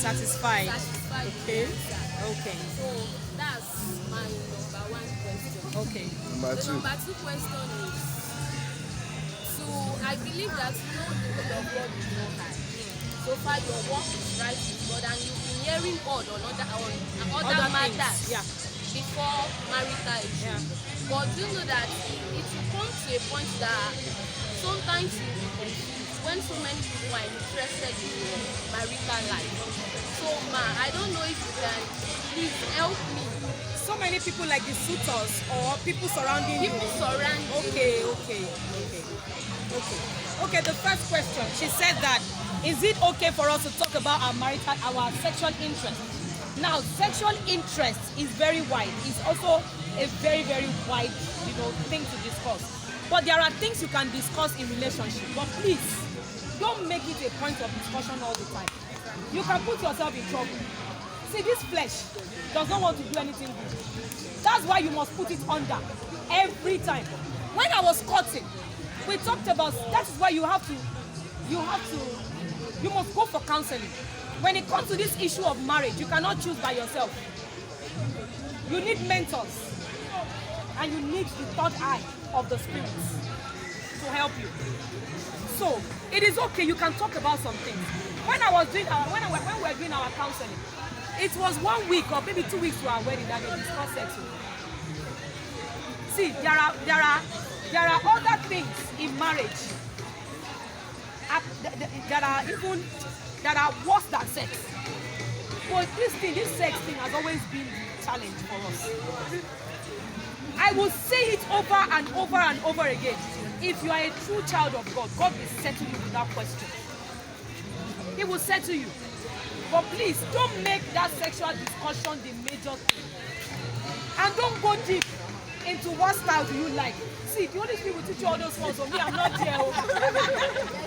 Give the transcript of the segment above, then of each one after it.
satisfied. Okay. Okay. So that's my number one question. Okay. Number The two. number two question is, so I believe that you know the will of God is not high. So far your work is right with God and you've been hearing God on other matters before marital issue. Yeah. But do you know that it will come to a point that sometimes you will be confused when so many people are interested in your marital life. So ma, I don't know if you can please help me. So many people like the suitors or people surrounding you. People surround you. Okay. The first question, she said that, is it okay for us to talk about our sexual interest? Now, sexual interest is very wide. It's also a very, very wide, thing to discuss. But there are things you can discuss in relationship. But please, don't make it a point of discussion all the time. You can put yourself in trouble. See, this flesh does not want to do anything good. That's why you must put it under every time. When I was courting, we talked about that is why you must go for counseling. When it comes to this issue of marriage, you cannot choose by yourself. You need mentors. And you need the third eye of the spirit to help you. So it is okay, you can talk about some things. When we were doing our counseling, it was 1 week or maybe 2 weeks to our wedding that they discussed sex. See, there are other things in marriage that are worse than sex. But this sex thing has always been the challenge for us. I will say it over and over and over again. If you are a true child of God, God will settle you without question. He will settle you. But please, don't make that sexual discussion the major thing. And don't go deep into what style do you like. See, the Holy Spirit will teach you all those ones. So me, I'm not there.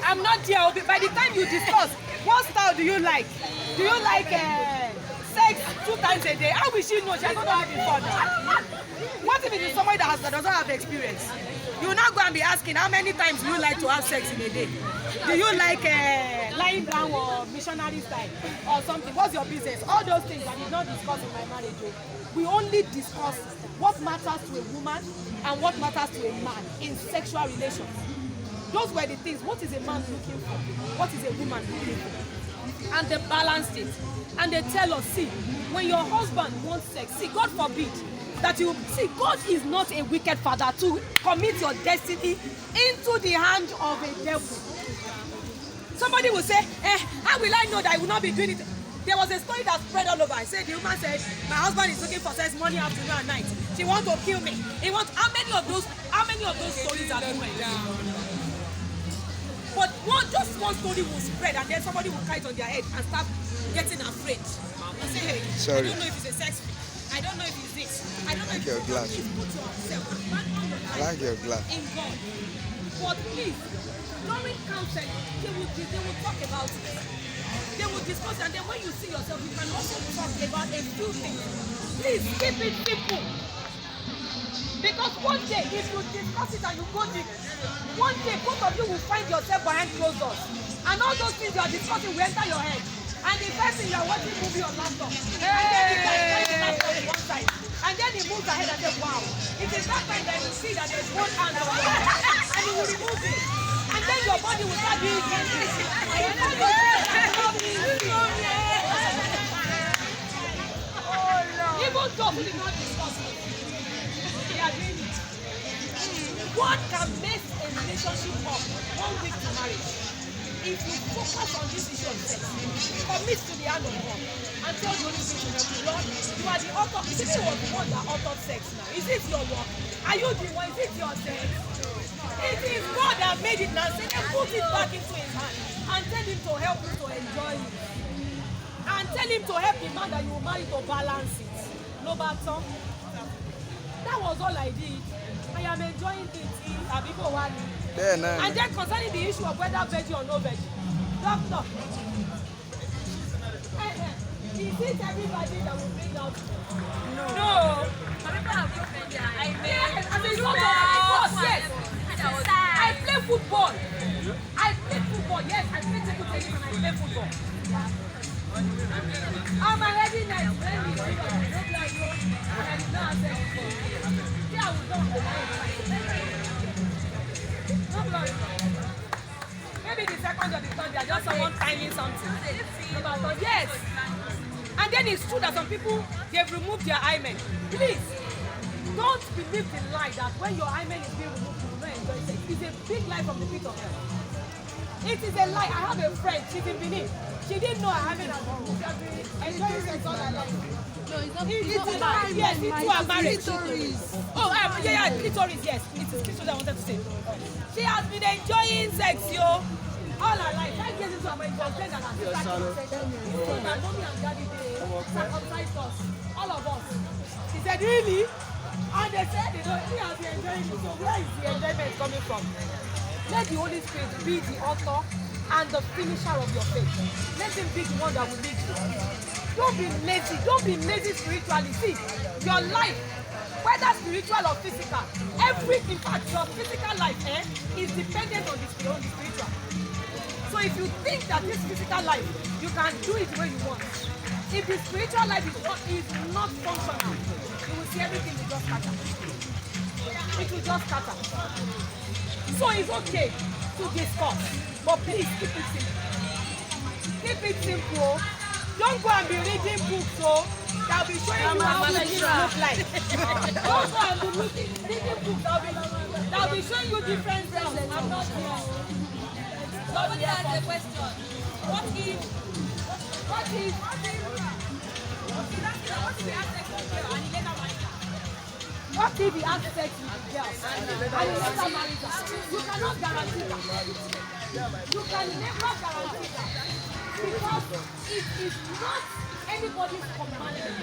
I'm not there. By the time you discuss, what style do you like? Do you like sex 2 times a day? How will she know? She hasn't done it before now. What if it is somebody that doesn't have experience? You will not go and be asking how many times do you like to have sex in a day? Do you like lying down or missionary style or something? What's your business? All those things I did not discuss in my marriage. We only discuss what matters to a woman and what matters to a man in sexual relations. Those were the things. What is a man looking for? What is a woman looking for? And they balanced it. And they tell us, see, when your husband wants sex, see, God forbid, that you see, God is not a wicked father to commit your destiny into the hand of a devil. Somebody will say, how will I know that I will not be doing it? There was a story that spread all over. I said, the woman said, my husband is looking for sex morning, afternoon, and night. She wants to kill me. How many of those stories are true? But just one story will spread, and then somebody will kite on their head and start getting afraid. And say, hey, sorry, I don't know if it's a sex thing. I don't know if it's this. I don't know if your glass. Put yourself Like your glass. in God. But please, during counseling, they will talk about it. They will discuss it, and then when you see yourself, you can also talk about a few things. Please keep it simple. Because one day, if you discuss it and you go deep, one day both of you will find yourself behind closed doors. And all those things you are discussing will enter your head. And the person you are watching movie on laptop. And then the guy finds the laptop on one side. And then he moves ahead and says, wow. It is that time that you see that there is one hand on your head. And he will remove it. And then your body will start doing this. And you tell yourself, oh no. Even though we did not discuss it, we are doing it. What can mess a relationship up 1 week to marriage? If you focus on this issue of sex, commit to the hand of God and tell the Holy Spirit to help you. Lord, you are the author. Is it was the one that authored sex now? Is it your work? Are you the one? Is it your sex? It is God that made it now. Say, put it back into his hand and tell him to help you to enjoy it. And tell him to help the man that you will marry to balance it. No matter. That was all I did. I am enjoying it. And then concerning the issue of whether veggie or no veggie, doctor, is it everybody that will bring out? No. Some people have veggie. I play football. Yes, I play table tennis and I play football. I'm already nice. Let me see what I look like you. And I did not accept it for you. See, I will don't no blood. Maybe the second or the third, they are just someone timing something. Yes. And then it's true that some people, they've removed their hymen. Please, don't believe the lie that when your hymen is being removed, you will not enjoy sex. It's a big lie from the pit of hell. It is a lie. I have a friend, she's in Benin. She didn't know her hymen has been removed. She has been enjoying sex all her life. No, it's not. It's a lie. Yes, it's to her marriage. Oh, yeah, clitoris, yes. It is clitoris I wanted to say. She has been enjoying sex, yo. All her life. 5 years into her marriage, she was pregnant and she started sex. So that mommy and daddy, they circumcised us. All of us. She said, really? And they said, they don't, we have been enjoying it. So where is the enjoyment coming from? Let the Holy Spirit be the author and the finisher of your faith. Let him be the one that will lead you. Don't be lazy. Don't be lazy spiritually. See, your life, whether spiritual or physical, in fact, your physical life is dependent on the spiritual. So if you think that this physical life, you can do it the way you want. If the spiritual life is not functional, you will see everything will just scatter. It will just scatter. So it's okay to discuss, but please keep it simple. Keep it simple. Don't go and be reading books, so they'll be showing you how things look like. Don't go and be reading books, they'll be showing you different things. I'm not here. Somebody asked a question. What if he has sex with the girl and he later marries her? You cannot guarantee that. You can never guarantee that. Because it is not anybody's commandment.